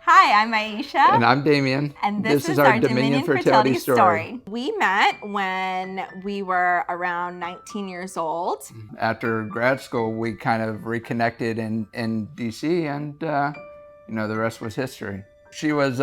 Hi, I'm Aisha. And I'm Damien. And this is our Dominion Fertility Story. We met when we were around 19 years old. After grad school, we kind of reconnected in DC, and the rest was history. She was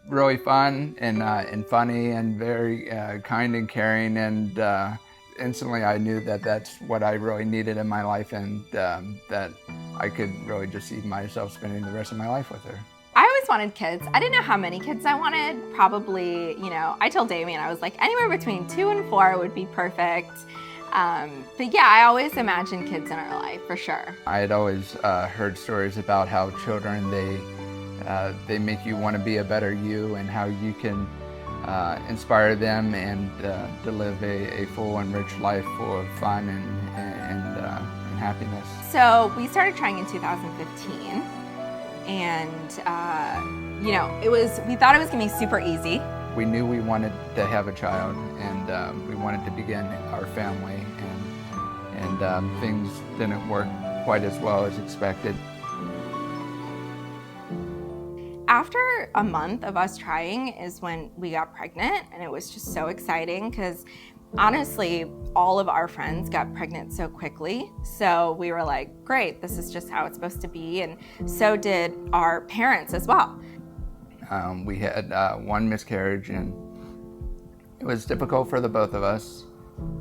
really fun and funny and very kind and caring, and instantly I knew that that's what I really needed in my life, and that I could really just see myself spending the rest of my life with her. I always wanted kids. I didn't know how many kids I wanted. Probably, I told Damien, I was like, anywhere between 2 and 4 would be perfect. But yeah, I always imagined kids in our life, for sure. I had always heard stories about how children, they make you want to be a better you, and how you can inspire them and to live a full and rich life full of fun and happiness. So we started trying in 2015. And, we thought it was gonna be super easy. We knew we wanted to have a child, and we wanted to begin our family, and things didn't work quite as well as expected. After a month of us trying is when we got pregnant, and it was just so exciting because honestly, all of our friends got pregnant so quickly. So we were like, great, this is just how it's supposed to be. And so did our parents as well. We had one miscarriage, and it was difficult for the both of us.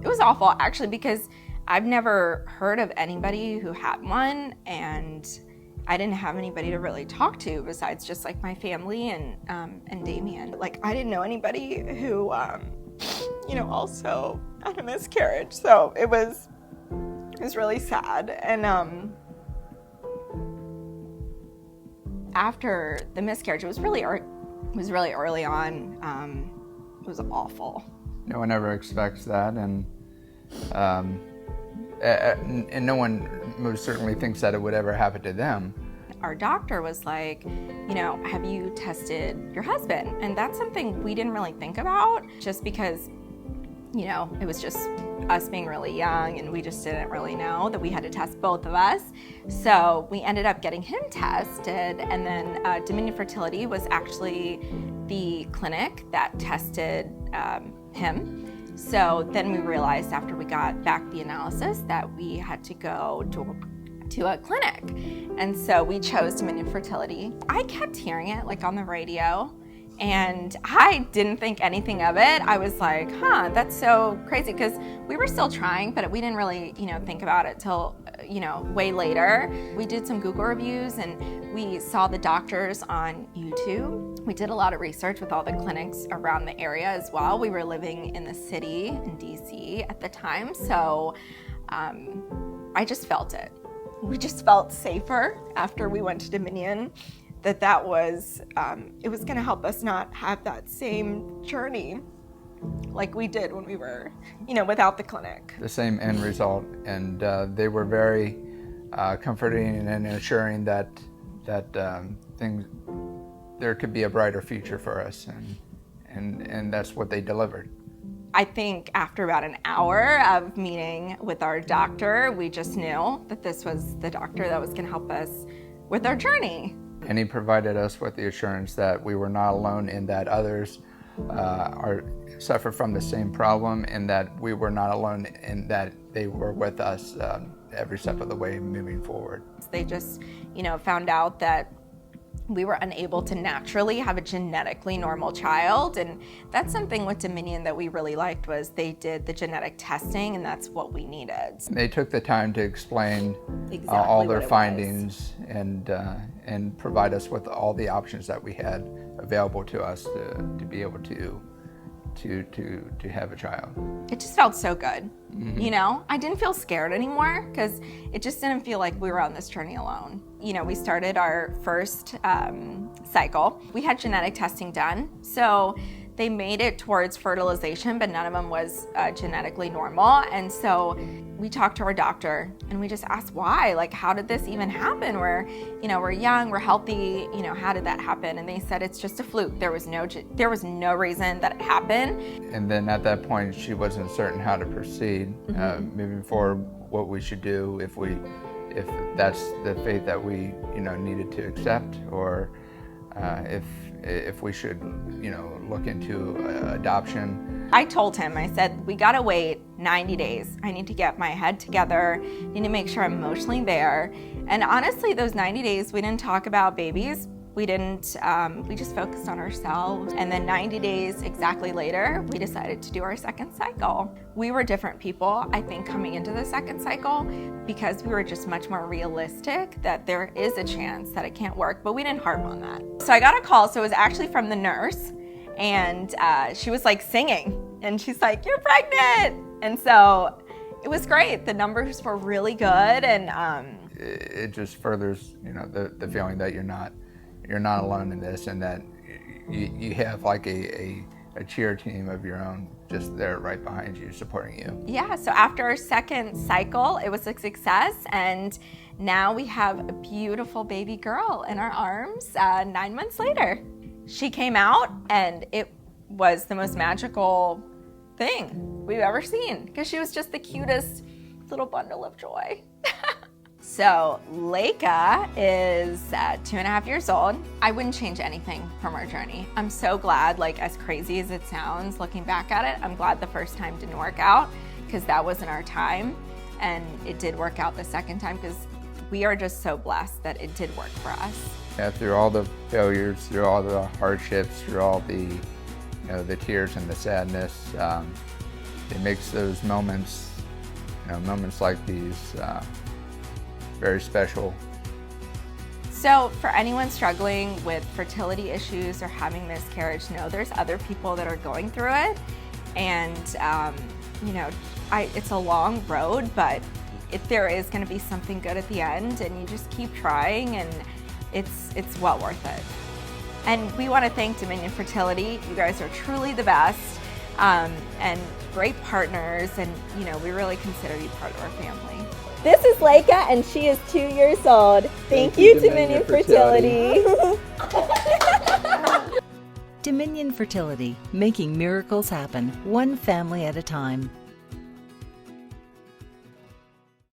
It was awful, actually, because I've never heard of anybody who had one, and I didn't have anybody to really talk to besides just like my family and Damien. Like, I didn't know anybody who also had a miscarriage, so it was really sad. And after the miscarriage, it was really early on. It was awful. No one ever expects that, and no one most certainly thinks that it would ever happen to them. Our doctor was like, have you tested your husband? And that's something we didn't really think about, just because it was just us being really young, and we just didn't really know that we had to test both of us. So we ended up getting him tested, and then Dominion Fertility was actually the clinic that tested him. So then we realized after we got back the analysis that we had to go to a clinic. And so we chose Dominion Fertility. I kept hearing it like on the radio, and I didn't think anything of it. I was like, that's so crazy, because we were still trying, but we didn't really, think about it till, way later. We did some Google reviews, and we saw the doctors on YouTube. We did a lot of research with all the clinics around the area as well. We were living in the city in DC at the time, so I just felt it. We just felt safer after we went to Dominion, that was, it was gonna help us not have that same journey like we did when we were, without the clinic. The same end result, and they were very comforting and assuring that there could be a brighter future for us, and that's what they delivered. I think after about an hour of meeting with our doctor, we just knew that this was the doctor that was gonna help us with our journey. And he provided us with the assurance that we were not alone, in that others suffer from the same problem, and that we were not alone, in that they were with us every step of the way moving forward. They just, found out that we were unable to naturally have a genetically normal child, and that's something with Dominion that we really liked, was they did the genetic testing, and that's what we needed. They took the time to explain exactly all their findings and provide us with all the options that we had available to us to be able to have a child. It just felt so good. Mm-hmm. I didn't feel scared anymore, because it just didn't feel like we were on this journey alone. We started our first cycle. We had genetic testing done, so they made it towards fertilization, but none of them was genetically normal. And so we talked to our doctor, and we just asked why. Like, how did this even happen? We're young, we're healthy. How did that happen? And they said it's just a fluke. There was no reason that it happened. And then at that point, she wasn't certain how to proceed, moving forward, what we should do, if that's the fate that we needed to accept, or if we should, look into adoption. I told him, I said, we gotta wait 90 days. I need to get my head together, need to make sure I'm emotionally there. And honestly, those 90 days, we didn't talk about babies. We just focused on ourselves. And then 90 days exactly later, we decided to do our second cycle. We were different people, I think, coming into the second cycle because we were just much more realistic that there is a chance that it can't work, but we didn't harp on that. So I got a call, so it was actually from the nurse, and she was like singing, and she's like, "You're pregnant!" And so it was great. The numbers were really good, and it just furthers, the feeling that you're not alone in this, and that you have like a cheer team of your own just there right behind you, supporting you. Yeah, so after our second cycle, it was a success, and now we have a beautiful baby girl in our arms 9 months later. She came out, and it was the most magical thing we've ever seen because she was just the cutest little bundle of joy. So Leica is 2.5 years old. I wouldn't change anything from our journey. I'm so glad, like as crazy as it sounds, looking back at it, I'm glad the first time didn't work out because that wasn't our time. And it did work out the second time because we are just so blessed that it did work for us. Yeah, through all the failures, through all the hardships, through all the, the tears and the sadness, it makes those moments, moments like these, very special. So for anyone struggling with fertility issues or having miscarriage, know there's other people that are going through it. And, it's a long road, but there is gonna be something good at the end, and you just keep trying, and it's well worth it. And we wanna thank Dominion Fertility. You guys are truly the best, and great partners, and we really consider you part of our family. This is Leica, and she is 2 years old. Thank you, Dominion Fertility. Dominion Fertility, making miracles happen, one family at a time.